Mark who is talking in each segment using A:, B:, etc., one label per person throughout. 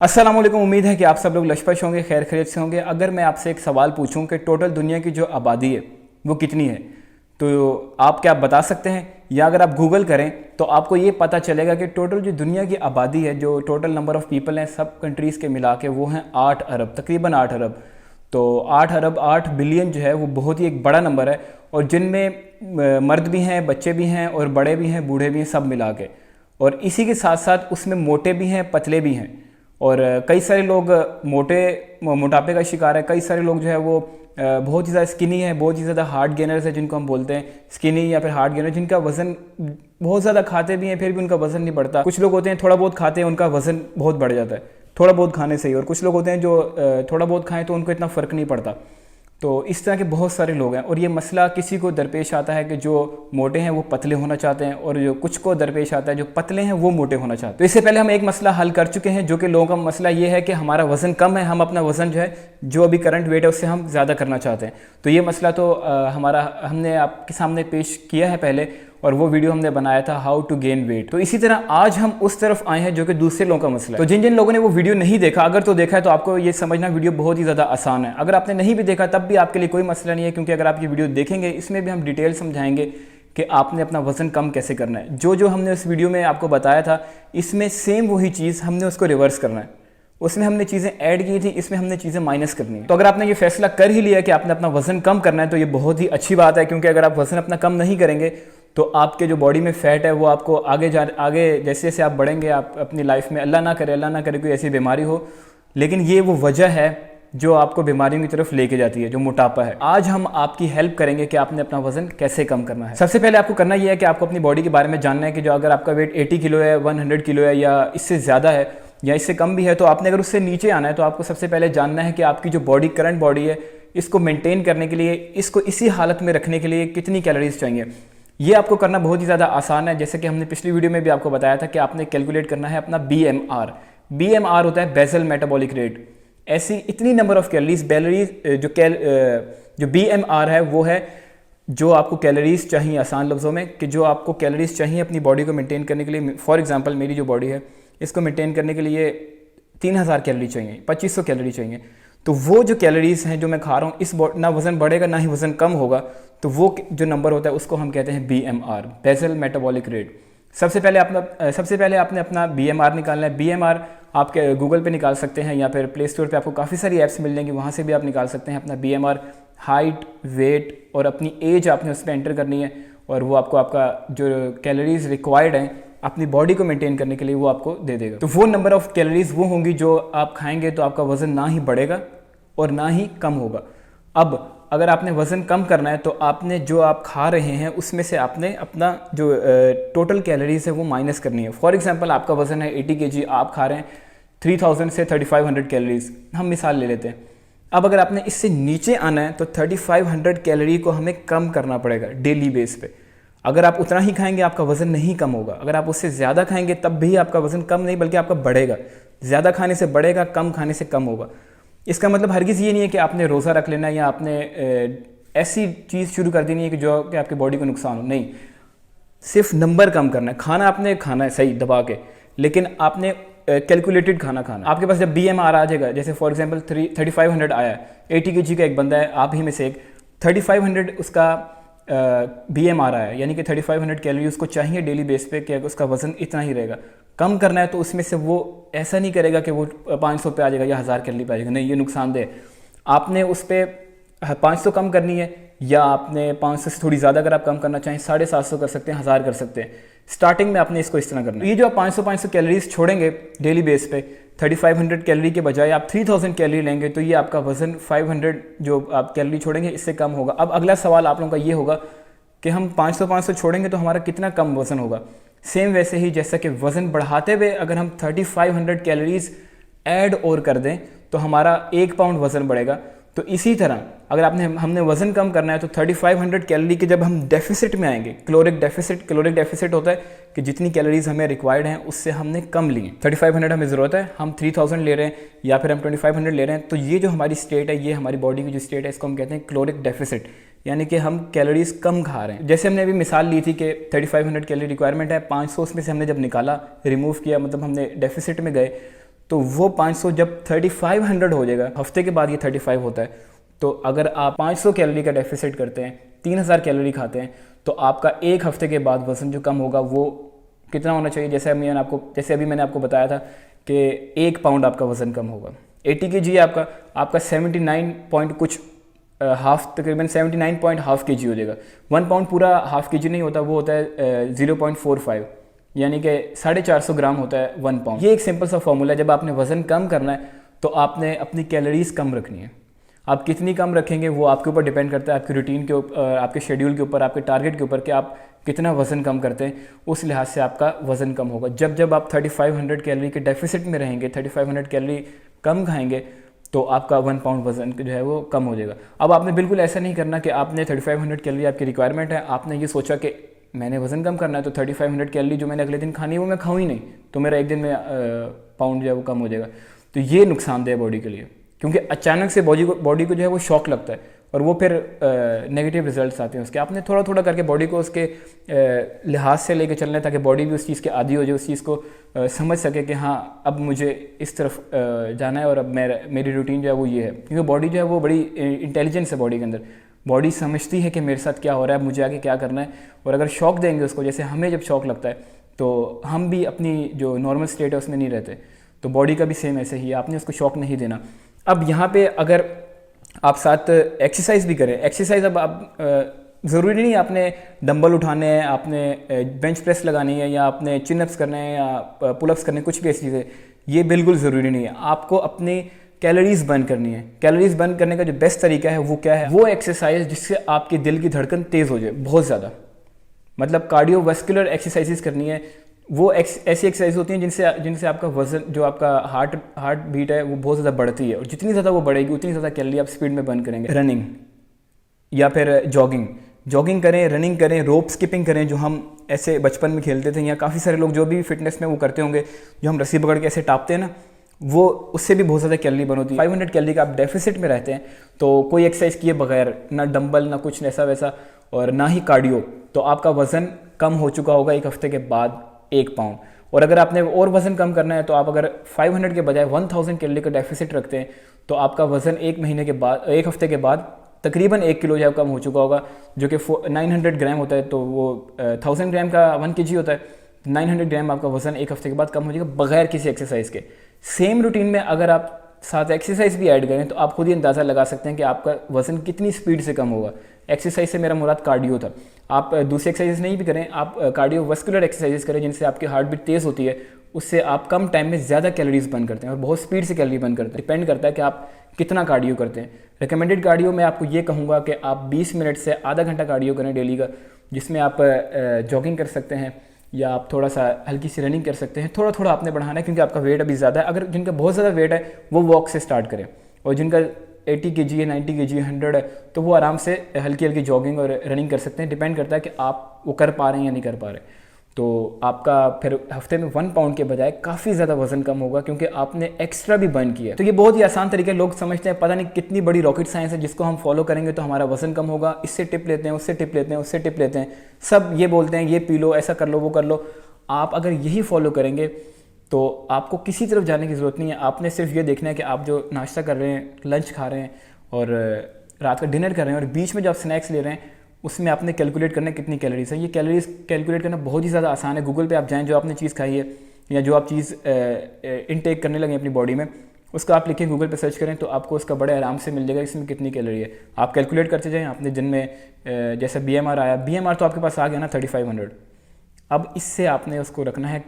A: अस्सलाम वालेकुम। उम्मीद है कि आप सब लोग लशपश होंगे, खैर खैरियत से होंगे। अगर मैं आपसे एक सवाल पूछूं कि टोटल दुनिया की जो आबादी है वो कितनी है, तो आप क्या बता सकते हैं? या अगर आप गूगल करें तो आपको ये पता चलेगा कि टोटल जो दुनिया की आबादी है, जो टोटल नंबर ऑफ़ पीपल हैं सब कंट्रीज़ के मिला के, वो हैं 8 अरब, तकरीबन 8 अरब। तो 8 अरब 8 बिलियन जो है वो बहुत ही एक बड़ा नंबर है, और जिनमें मर्द भी हैं, बच्चे भी हैं, और बड़े भी हैं, बूढ़े भी हैं, सब मिला के। और इसी के साथ साथ उसमें मोटे भी हैं, पतले भी हैं, और कई सारे लोग मोटापे का शिकार है। कई सारे लोग जो है वो बहुत ही ज़्यादा स्किनी है, बहुत ही ज़्यादा हार्ड गेनर्स है, जिनको हम बोलते हैं स्किनी या फिर हार्ड गेनर, जिनका वज़न बहुत ज़्यादा खाते भी हैं फिर भी उनका वज़न नहीं बढ़ता। कुछ लोग होते हैं थोड़ा बहुत खाते हैं, उनका वज़न बहुत बढ़ जाता है थोड़ा बहुत खाने से ही, और कुछ लोग होते हैं जो थोड़ा बहुत खाएं तो उनको इतना फ़र्क नहीं पड़ता। तो इस तरह के बहुत सारे लोग हैं, और ये मसला किसी को दरपेश आता है कि जो मोटे हैं वो पतले होना चाहते हैं, और जो कुछ को दरपेश आता है जो पतले हैं वो मोटे होना चाहते हैं। तो इससे पहले हम एक मसला हल कर चुके हैं, जो कि लोगों का मसला ये है कि हमारा वज़न कम है, हम अपना वज़न जो है, जो अभी करंट वेट है उससे हम ज़्यादा करना चाहते हैं। तो ये मसला तो हमने आपके सामने पेश किया है पहले, और वो वीडियो हमने बनाया था हाउ टू गेन वेट। तो इसी तरह आज हम उस तरफ आए हैं जो कि दूसरे लोगों का मसला है। तो जिन जिन लोगों ने वो वीडियो नहीं देखा, अगर तो देखा है तो आपको ये समझना वीडियो बहुत ही ज़्यादा आसान है। अगर आपने नहीं भी देखा तब भी आपके लिए कोई मसला नहीं है, क्योंकि अगर आप ये वीडियो देखेंगे इसमें भी हम डिटेल समझाएंगे कि आपने अपना वज़न कम कैसे करना है। जो हमने उस वीडियो में आपको बताया था, इसमें सेम वही चीज़ हमने उसको रिवर्स करना है। उसमें हमने चीज़ें ऐड की थी, इसमें हमने चीज़ें माइनस करनी है। तो अगर आपने ये फैसला कर ही लिया कि आपने अपना वज़न कम करना है, तो ये बहुत ही अच्छी बात है, क्योंकि अगर आप वज़न अपना कम नहीं करेंगे तो आपके जो बॉडी में फ़ैट है वो आपको आगे जैसे जैसे आप बढ़ेंगे, आप अपनी लाइफ में, अल्लाह ना करे कोई ऐसी बीमारी हो, लेकिन ये वो वजह है जो आपको बीमारियों की तरफ लेके जाती है, जो मोटापा है। आज हम आपकी हेल्प करेंगे कि आपने अपना वजन कैसे कम करना है। सबसे पहले आपको करना यह है कि आपको अपनी बॉडी के बारे में जानना है कि जो अगर आपका वेट 80 किलो है, 100 किलो है, या इससे ज़्यादा है या इससे कम भी है, तो आपने अगर उससे नीचे आना है तो आपको सबसे पहले जानना है कि आपकी जो बॉडी, करंट बॉडी है, इसको मेंटेन करने के लिए, इसको इसी हालत में रखने के लिए कितनी कैलोरीज चाहिए। ये आपको करना बहुत ही ज़्यादा आसान है। जैसे कि हमने पिछली वीडियो में भी आपको बताया था कि आपने कैलकुलेट करना है अपना BMR। BMR होता है बेसल मेटाबॉलिक रेट। ऐसी इतनी नंबर ऑफ़ कैलोरीज जो BMR है वो है जो आपको कैलोरीज चाहिए, आसान लफ्ज़ों में, कि जो आपको कैलोरीज चाहिए अपनी बॉडी को मेंटेन करने के लिए। फॉर एग्जांपल मेरी जो बॉडी है, इसको मेंटेन करने के लिए 3000 कैलोरी चाहिए, 2500 कैलोरी चाहिए। तो वो जो कैलोरीज हैं जो मैं खा रहा हूँ, इस ना वज़न बढ़ेगा ना ही वज़न कम होगा, तो वो जो नंबर होता है उसको हम कहते हैं BMR, बेसल मेटाबॉलिक रेट। सबसे पहले आपने अपना BMR निकालना है। BMR आप गूगल पे निकाल सकते हैं, या फिर प्ले स्टोर पे आपको काफ़ी सारी ऐप्स मिल जाएंगी, वहाँ से भी आप निकाल सकते हैं अपना BMR। हाइट, वेट और अपनी एज आपने उस पर एंटर करनी है, और वो आपको आपका जो कैलोरीज रिक्वायर्ड हैं अपनी बॉडी को मेंटेन करने के लिए वो आपको दे देगा। तो वो नंबर ऑफ़ कैलोरीज वो होंगी जो आप खाएंगे तो आपका वज़न ना ही बढ़ेगा और ना ही कम होगा। अब अगर आपने वज़न कम करना है तो आपने जो आप खा रहे हैं उसमें से आपने अपना जो टोटल कैलोरीज है वो माइनस करनी है। फॉर एग्जांपल आपका वज़न है 80 kg, आप खा रहे हैं 3000 से 3500 कैलोरीज, हम मिसाल ले लेते हैं। अब अगर आपने इससे नीचे आना है तो 3500 कैलोरी को हमें कम करना पड़ेगा डेली बेस पे। अगर आप उतना ही खाएंगे आपका वज़न नहीं कम होगा। अगर आप उससे ज़्यादा खाएंगे तब भी आपका वज़न कम नहीं बल्कि आपका बढ़ेगा। ज़्यादा खाने से बढ़ेगा, कम खाने से कम होगा। इसका मतलब हरगिज़ ये नहीं है कि आपने रोज़ा रख लेना है या आपने ऐसी चीज़ शुरू कर देनी है कि जो कि आपकी बॉडी को नुकसान हो। नहीं, सिर्फ नंबर कम करना है। खाना आपने खाना है सही दबा के, लेकिन आपने कैलकुलेटेड खाना खाना। आपके पास जब BMR आ जाएगा, जैसे फॉर एग्जांपल 3500 आया है, 80 kg का एक बंदा है, आप ही में से एक, 3500 उसका BMR आया, यानी कि 3500 कैलोरी उसको चाहिए डेली बेस पे कि उसका वज़न इतना ही रहेगा। कम करना है तो उसमें से वो ऐसा नहीं करेगा कि वो 500 पे आ जाएगा या 1000 कैलोरी पे आ जाएगा। नहीं, ये नुकसानदेह। आपने उस पर 500 कम करनी है, या आपने 500 से थोड़ी ज़्यादा अगर आप कम करना चाहें 750 कर सकते हैं, 1000 कर सकते हैं। स्टार्टिंग में आपने इसको इस तरह करना है। ये जो आप 500 कैलोरीज छोड़ेंगे डेली बेस पे, 3500 कैलोरी के बजाय आप 3000 कैलोरी लेंगे, तो ये आपका वज़न 500 जो आप कैलोरी छोड़ेंगे इससे कम होगा। अब अगला सवाल आप लोगों का ये होगा कि हम 500 छोड़ेंगे तो हमारा कितना कम वज़न होगा। सेम वैसे ही जैसा कि वज़न बढ़ाते हुए अगर हम 3500 कैलोरीज ऐड और कर दें तो हमारा 1 पाउंड वज़न बढ़ेगा। तो इसी तरह अगर हमने वज़न कम करना है तो 3500 कैलोरी के जब हम डेफिसिट में आएंगे, कैलोरिक डेफिसिट होता है कि जितनी कैलोरीज हमें रिक्वायर्ड हैं उससे हमने कम ली। 3500 हमें ज़रूरत है, हम 3000 ले रहे हैं या फिर हम 2500 ले रहे हैं, तो ये जो हमारी स्टेट है, ये हमारी बॉडी की जो स्टेट है, इसको हम कहते हैं कैलोरिक डेफिसिट, यानी कि हम कैलोरीज कम खा रहे हैं। जैसे हमने अभी मिसाल ली थी कि 3500 कैलोरी रिक्वायरमेंट है, 500 उसमें से हमने जब निकाला, रिमूव किया, मतलब हमने डेफिसिट में गए, तो वो 500 जब 3500 हो जाएगा, हफ्ते के बाद ये 35 होता है, तो अगर आप 500 कैलोरी का डेफिसिट करते हैं, 3000 कैलोरी खाते हैं, तो आपका एक हफ्ते के बाद वज़न जो कम होगा वो कितना होना चाहिए? जैसे अभी मैंने आपको बताया था कि 1 पाउंड आपका वज़न कम होगा। 80 kg आपका 79 पॉइंट कुछ हाफ, तकरीबन 79 पॉइंट हाफ kg हो जाएगा। 1 पाउंड पूरा हाफ kg नहीं होता, वो होता है 0.45, यानी कि 450 ग्राम होता है 1 पाउंड। ये एक सिंपल सा फॉर्मूला है। जब आपने वज़न कम करना है तो आपने अपनी कैलोरीज कम रखनी है। आप कितनी कम रखेंगे वो आपके ऊपर डिपेंड करता है, आपकी रूटीन के ऊपर, आपके शेड्यूल के ऊपर, आपके टारगेट के ऊपर कि आप कितना वज़न कम करते हैं, उस लिहाज से आपका वज़न कम होगा। जब आप 3500 कैलोरी के डेफिसिट में रहेंगे, 3500 कैलोरी कम खाएंगे, तो आपका 1 पाउंड वज़न जो है वो कम हो जाएगा। अब आपने बिल्कुल ऐसा नहीं करना कि आपने 3500 कैलोरी आपकी रिक्वायरमेंट है, आपने ये सोचा कि मैंने वज़न कम करना है तो 3500 कैलोरी जो मैंने अगले दिन खानी है वो मैं खाऊँ ही नहीं, तो मेरा एक दिन में पाउंड जो है वो कम हो जाएगा। तो ये नुकसानदेह है बॉडी के लिए, क्योंकि अचानक से बॉडी को जो है वो शॉक लगता है और वो फिर नेगेटिव रिजल्ट्स आते हैं उसके। आपने थोड़ा थोड़ा करके बॉडी को उसके लिहाज से लेके चलना है, ताकि बॉडी भी उस चीज़ के आदी हो जाए, उस चीज़ को समझ सके कि हाँ अब मुझे इस तरफ जाना है और अब मेरी रूटीन जो है वो ये है। क्योंकि बॉडी जो है वो बड़ी इंटेलिजेंस है बॉडी के अंदर। बॉडी समझती है कि मेरे साथ क्या हो रहा है, मुझे आगे क्या करना है। और अगर शॉक देंगे उसको, जैसे हमें जब शॉक लगता है तो हम भी अपनी जो नॉर्मल स्टेट है उसमें नहीं रहते, तो बॉडी का भी सेम ऐसे ही है, आपने उसको शॉक नहीं देना। अब यहाँ पे अगर आप साथ एक्सरसाइज भी करें, एक्सरसाइज अब आप ज़रूरी नहीं आपने डंबल उठाने हैं, आपने बेंच प्रेस लगानी है, या आपने चिन अप्स करने हैं, या पुलअप्स करने, कुछ भी ऐसी चीज़ें, ये बिल्कुल ज़रूरी नहीं है। आपको अपनी कैलोरीज बर्न करनी है। कैलोरीज बर्न करने का जो बेस्ट तरीका है वो क्या है? वो एक्सरसाइज जिससे आपके दिल की धड़कन तेज़ हो जाए बहुत ज़्यादा, मतलब कार्डियोवास्कुलर एक्सरसाइजेस करनी है। वो ऐसी एक्सरसाइज होती हैं जिनसे आपका वजन, जो आपका हार्ट बीट है वो बहुत ज़्यादा बढ़ती है, और जितनी ज़्यादा वो बढ़ेगी उतनी ज़्यादा कैलोरी आप स्पीड में बर्न करेंगे। रनिंग या फिर जॉगिंग करें, रनिंग करें, रोप स्किपिंग करें, जो हम ऐसे बचपन में खेलते थे, या काफ़ी सारे लोग जो भी फिटनेस में वो करते होंगे, जो हम रस्सी पकड़ के ऐसे टापते हैं ना, वो उससे भी बहुत ज़्यादा कैलोरी बर्न होती है। 500 कैलोरी का आप डेफिसिट में रहते हैं तो कोई एक्सरसाइज किए बगैर, ना डंबल ना कुछ ऐसा वैसा, और ना ही कार्डियो, तो आपका वज़न कम हो चुका होगा एक हफ्ते के बाद 1 पाउंड। और अगर आपने और वज़न कम करना है तो आप अगर 500 के बजाय 1000 कैलोरी का डेफिसिट रखते हैं तो आपका वज़न एक हफ्ते के बाद तकरीबन 1 किलो जो है कम हो चुका होगा, जो कि 900 ग्राम होता है, तो वो 1000 ग्राम का 1 kg होता है। 900 ग्राम आपका वज़न एक हफ्ते के बाद कम हो जाएगा बगैर किसी एक्सरसाइज के। सेम रूटीन में अगर आप साथ एक्सरसाइज भी ऐड करें तो आप खुद ही अंदाज़ा लगा सकते हैं कि आपका वज़न कितनी स्पीड से कम होगा। एक्सरसाइज से मेरा मुराद कार्डियो था। आप दूसरी एक्सरसाइज नहीं भी करें, आप कार्डियोवास्कुलर एक्सरसाइजेस करें जिनसे आपकी हार्ट बीट तेज़ होती है, उससे आप कम टाइम में ज़्यादा कैलोरीज बर्न करते हैं और बहुत स्पीड से कैलोरी बर्न करते हैं। डिपेंड करता है कि आप कितना कार्डियो करते हैं। रिकमेंडेड कार्डियो मैं आपको ये कहूँगा कि आप 20 मिनट से आधा घंटा कार्डियो करें डेली का, जिसमें आप जॉगिंग कर सकते हैं या आप थोड़ा सा हल्की सी रनिंग कर सकते हैं। थोड़ा थोड़ा आपने बढ़ाना है क्योंकि आपका वेट अभी ज़्यादा है। अगर जिनका बहुत ज़्यादा वेट है वो वॉक से स्टार्ट करें, और जिनका 80 kg है, 90 kg, 100 है, तो वो आराम से हल्की हल्की जॉगिंग और रनिंग कर सकते हैं। डिपेंड करता है कि आप वो कर पा रहे हैं या नहीं कर पा रहे। तो आपका फिर हफ्ते में 1 पाउंड के बजाय काफ़ी ज़्यादा वजन कम होगा क्योंकि आपने एक्स्ट्रा भी बर्न किया है। तो ये बहुत ही आसान तरीका है। लोग समझते हैं पता नहीं कितनी बड़ी रॉकेट साइंस है जिसको हम फॉलो करेंगे तो हमारा वजन कम होगा। इससे टिप लेते हैं, उससे टिप लेते हैं, उससे टिप लेते हैं, सब ये बोलते हैं ये पी लो, ऐसा कर लो, वो कर लो। आप अगर यही फॉलो करेंगे तो आपको किसी तरफ जाने की ज़रूरत नहीं है। आपने सिर्फ ये देखना है कि आप जो नाश्ता कर रहे हैं, लंच खा रहे हैं और रात का डिनर कर रहे हैं और बीच में जो आप स्नैक्स ले रहे हैं उसमें आपने कैलकुलेट करना है कितनी कैलोरीज है। ये कैलोरीज कैलकुलेट करना बहुत ही ज़्यादा आसान है। गूगल पे आप जाएं, जो आपने चीज़ खाई है या जो आप चीज़ इनटेक करने लगे अपनी बॉडी में, उसका आप लिखें, गूगल पे सर्च करें तो आपको उसका बड़े आराम से मिल जाएगा इसमें कितनी कैलोरी है। आप कैलकुलेट करते जाएँ। आपने दिन में जैसे BMR आया, BMR तो आपके पास आ गया ना 3500। अब इससे आपने उसको रखना है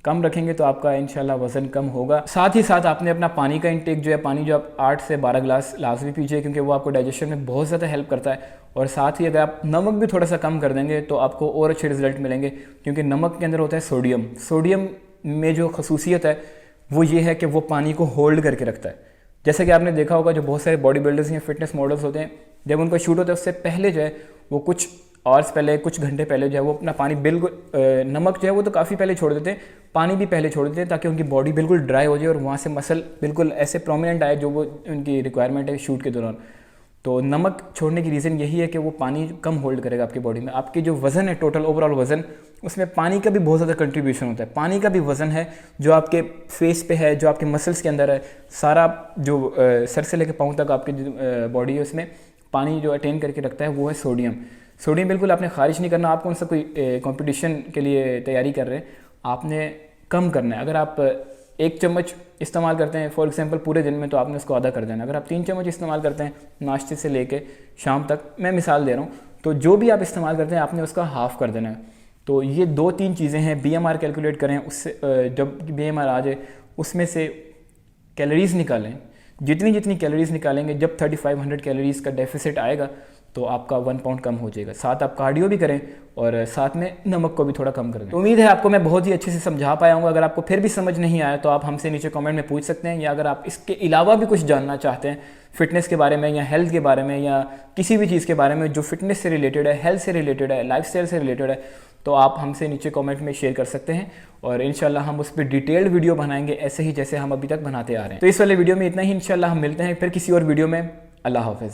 A: कम रखेंगे तो आपका इंशाल्लाह वज़न कम होगा। साथ ही साथ आपने अपना पानी का इंटेक जो है, पानी जो आप 8 से 12 गिलास लाजमी पीजिए क्योंकि वो आपको डाइजेशन में बहुत ज़्यादा हेल्प करता है। और साथ ही अगर आप नमक भी थोड़ा सा कम कर देंगे तो आपको और अच्छे रिजल्ट मिलेंगे क्योंकि नमक के अंदर होता है सोडियम। सोडियम में जो खसूसियत है वो ये है कि वो पानी को होल्ड करके रखता है। जैसे कि आपने देखा होगा जो बहुत सारे बॉडी बिल्डर्स या फिटनेस मॉडल्स होते हैं, जब उनका शूट होता है उससे पहले जो है वो कुछ आवर्स पहले, कुछ घंटे पहले जो है वो अपना पानी बिल्कुल, नमक जो है वो तो काफ़ी पहले छोड़ देते हैं, पानी भी पहले छोड़ देते हैं ताकि उनकी बॉडी बिल्कुल ड्राई हो जाए और वहाँ से मसल बिल्कुल ऐसे प्रोमिनेंट आए जो वो उनकी रिक्वायरमेंट है शूट के दौरान। तो नमक छोड़ने की रीज़न यही है कि वो पानी कम होल्ड करेगा आपकी बॉडी में। आपकी जो वज़न है, टोटल ओवरऑल वज़न, उसमें पानी का भी बहुत ज़्यादा कंट्रीब्यूशन होता है। पानी का भी वज़न है जो आपके फेस पे है, जो आपके मसल्स के अंदर है, सारा जो सर से लेकर पाँव तक आपकी जो बॉडी है उसमें पानी जो अटेन करके रखता है वो है सोडियम। सोडियम बिल्कुल आपने खारिज नहीं करना। आपको उनसे कोई कंपटीशन के लिए तैयारी कर रहे हैं, आपने कम करना है। अगर आप 1 चम्मच इस्तेमाल करते हैं फॉर एग्जांपल पूरे दिन में, तो आपने उसको आधा कर देना। अगर आप 3 चम्मच इस्तेमाल करते हैं नाश्ते से लेके शाम तक, मैं मिसाल दे रहा हूँ, तो जो भी आप इस्तेमाल करते हैं आपने उसका हाफ़ कर देना है। तो ये 2-3 चीज़ें हैं। BMR कैलकुलेट करें, उससे जब BMR आ जाए उसमें से कैलोरीज़ निकालें। जितनी जितनी कैलोरीज़ निकालेंगे, जब 3500 कैलोरीज़ का डेफिसिट आएगा तो आपका 1 पाउंड कम हो जाएगा। साथ आप कार्डियो भी करें और साथ में नमक को भी थोड़ा कम कर दें। तो उम्मीद है आपको मैं बहुत ही अच्छे से समझा पाया हूँ। अगर आपको फिर भी समझ नहीं आया तो आप हमसे नीचे कमेंट में पूछ सकते हैं, या अगर आप इसके अलावा भी कुछ जानना चाहते हैं फिटनेस के बारे में या हेल्थ के बारे में या किसी भी चीज़ के बारे में जो फिटनेस से रिलेटेड है, हेल्थ से रिलेटेड है, लाइफस्टाइल से रिलेटेड है, तो आप हमसे नीचे कमेंट में शेयर कर सकते हैं और इंशाल्लाह हम उस पर डिटेल्ड वीडियो बनाएंगे, ऐसे ही जैसे हम अभी तक बनाते आ रहे हैं। तो इस वाले वीडियो में इतना ही। इंशाल्लाह हम मिलते हैं फिर किसी और वीडियो में। अल्लाह हाफ़िज़।